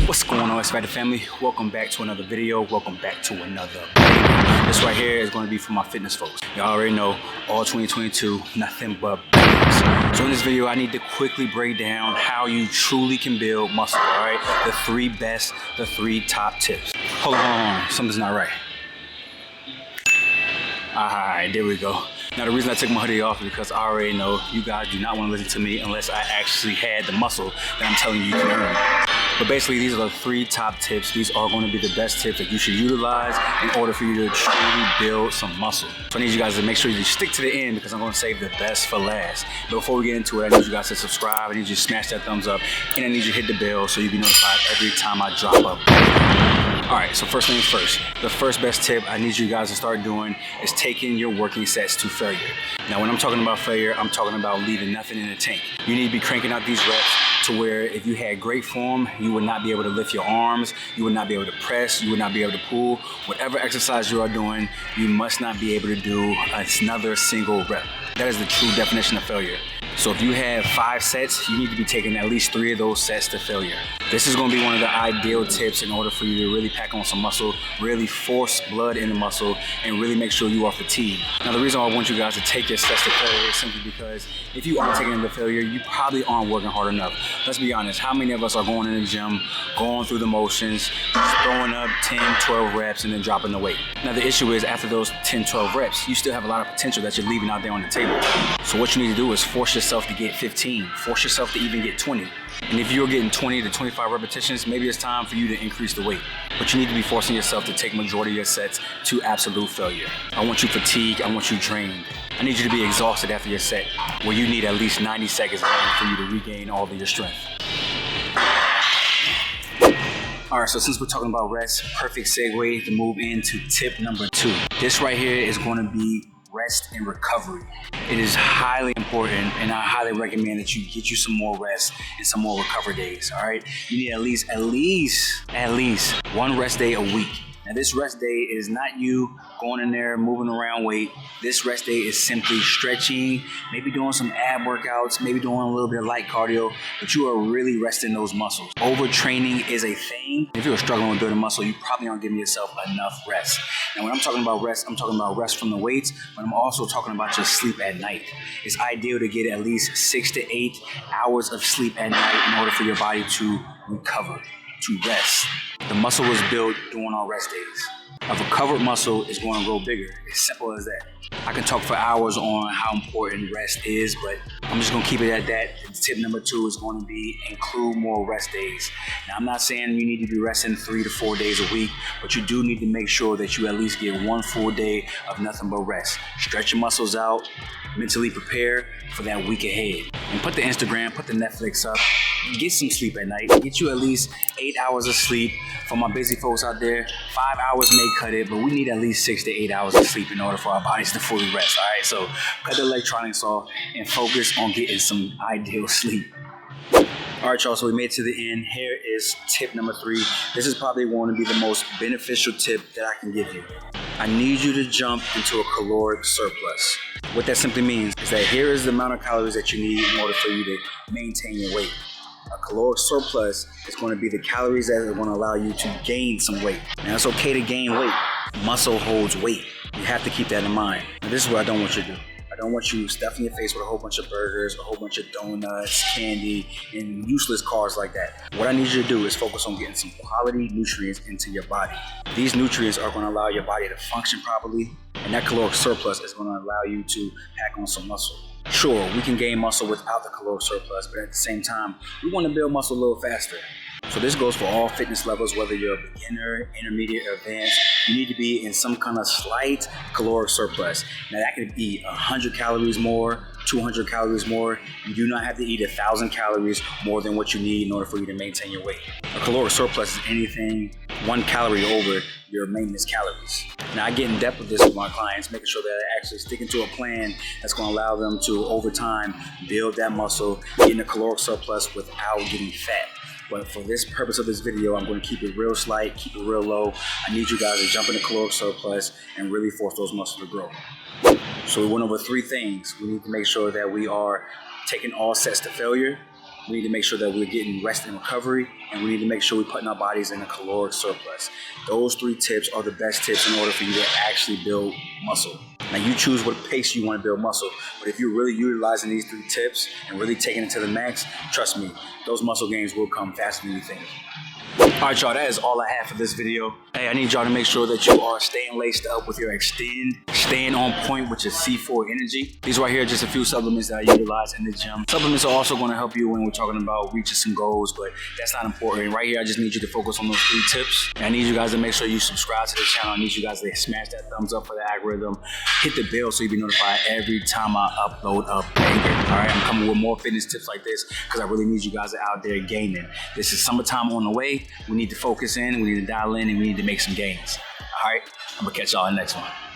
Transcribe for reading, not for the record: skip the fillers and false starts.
What's going on, XFACTOR family? Welcome back to another video. Welcome back to another video. This right here is going to be for my fitness folks. Y'all already know, all 2022, nothing but bangers. So in this video, I need to quickly break down how you truly can build muscle, all right? The three top tips. Hold on, something's not right. All right, there we go. Now the reason I took my hoodie off is because I already know you guys do not want to listen to me unless I actually had the muscle that I'm telling you can earn. But basically, these are the three top tips. These are going to be the best tips that you should utilize in order for you to truly build some muscle. So I need you guys to make sure you stick to the end because I'm going to save the best for last. But before we get into it, I need you guys to subscribe. I need you to smash that thumbs up, and I need you to hit the bell so you'll be notified every time I drop a. All right, so first things first, the first best tip I need you guys to start doing is taking your working sets to failure. Now, when I'm talking about failure, I'm talking about leaving nothing in the tank. You need to be cranking out these reps to where if you had great form, you would not be able to lift your arms, you would not be able to press, you would not be able to pull. Whatever exercise you are doing, you must not be able to do another single rep. That is the true definition of failure. So if you have 5 sets, you need to be taking at least 3 of those sets to failure. This is going to be one of the ideal tips in order for you to really pack on some muscle, really force blood in the muscle, and really make sure you are fatigued. Now the reason why I want you guys to take your sets to failure is simply because if you are taking them to failure, you probably aren't working hard enough. Let's be honest, how many of us are going in the gym, going through the motions, throwing up 10, 12 reps, and then dropping the weight? Now the issue is after those 10, 12 reps, you still have a lot of potential that you're leaving out there on the table. So what you need to do is force yourself to get 15, force yourself to even get 20. And if you're getting 20 to 25 repetitions, maybe it's time for you to increase the weight. But you need to be forcing yourself to take majority of your sets to absolute failure. I want you fatigued, I want you drained. I need you to be exhausted after your set, where you need at least 90 seconds in order for you to regain all of your strength. All right, so since we're talking about rest, perfect segue to move into tip number 2. This right here is going to be rest and recovery. It is highly important, and I highly recommend that you get you some more rest and some more recovery days. All right, you need at least 1 rest day a week. Now this rest day is not you going in there moving around weight. This rest day is simply stretching, maybe doing some ab workouts, maybe doing a little bit of light cardio, but you are really resting those muscles. Overtraining is a thing. If you're struggling with building muscle, you probably aren't giving yourself enough rest. Now when I'm talking about rest, I'm talking about rest from the weights, but I'm also talking about your sleep at night. It's ideal to get at least 6 to 8 hours of sleep at night in order for your body to recover, to rest. The muscle was built during our rest days. A recovered muscle is going to grow bigger. It's simple as that. I can talk for hours on how important rest is, but I'm just going to keep it at that. Tip number 2 is going to be include more rest days. Now, I'm not saying you need to be resting 3 to 4 days a week, but you do need to make sure that you at least get 1 full day of nothing but rest. Stretch your muscles out, mentally prepare for that week ahead. And put the Instagram, put the Netflix up, get some sleep at night. Get you at least 8 hours of sleep. For my busy folks out there, 5 hours may cut it, but we need at least 6 to 8 hours of sleep in order for our bodies to fully rest. All right, so cut the electronics off and focus on getting some ideal sleep. All right, y'all, so we made it to the end. Here is tip number 3. This is probably going to be the most beneficial tip that I can give you. I need you to jump into a caloric surplus. What that simply means is that here is the amount of calories that you need in order for you to maintain your weight. A caloric surplus is going to be the calories that are going to allow you to gain some weight. Now, it's okay to gain weight. Muscle holds weight. You have to keep that in mind. Now, this is what I don't want you to do. I don't want you stuffing your face with a whole bunch of burgers, a whole bunch of donuts, candy, and useless carbs like that. What I need you to do is focus on getting some quality nutrients into your body. These nutrients are going to allow your body to function properly, and that caloric surplus is going to allow you to pack on some muscle. Sure, we can gain muscle without the caloric surplus, but at the same time, we want to build muscle a little faster. So this goes for all fitness levels, whether you're a beginner, intermediate, or advanced. You need to be in some kind of slight caloric surplus. Now that could be 100 calories more, 200 calories more. You do not have to eat 1,000 calories more than what you need in order for you to maintain your weight. A caloric surplus is anything 1 calorie over your maintenance calories. Now I get in depth with this with my clients, making sure that they're actually sticking to a plan that's going to allow them to, over time, build that muscle, getting a caloric surplus without getting fat. But for this purpose of this video, I'm going to keep it real slight, keep it real low. I need you guys to jump into caloric surplus and really force those muscles to grow. So we went over 3 things. We need to make sure that we are taking all sets to failure. we need to make sure that we're getting rest and recovery, and we need to make sure we're putting our bodies in a caloric surplus. Those 3 tips are the best tips in order for you to actually build muscle. Now you choose what pace you want to build muscle, but if you're really utilizing these 3 tips and really taking it to the max, trust me, those muscle gains will come faster than you think. Alright y'all, that is all I have for this video. Hey, I need y'all to make sure that you are staying laced up with your Xtend, staying on point with your C4 energy. These right here are just a few supplements that I utilize in the gym. Supplements are also going to help you when we're talking about reaching some goals, but that's not important. Right here, I just need you to focus on those 3 tips. And I need you guys to make sure you subscribe to the channel. I need you guys to smash that thumbs up for the algorithm. Hit the bell so you'll be notified every time I upload a banger. Alright, I'm coming with more fitness tips like this because I really need you guys out there gaining. This is summertime on the way. We need to focus in, we need to dial in, and we need to make some gains. All right, I'm gonna catch y'all in the next one.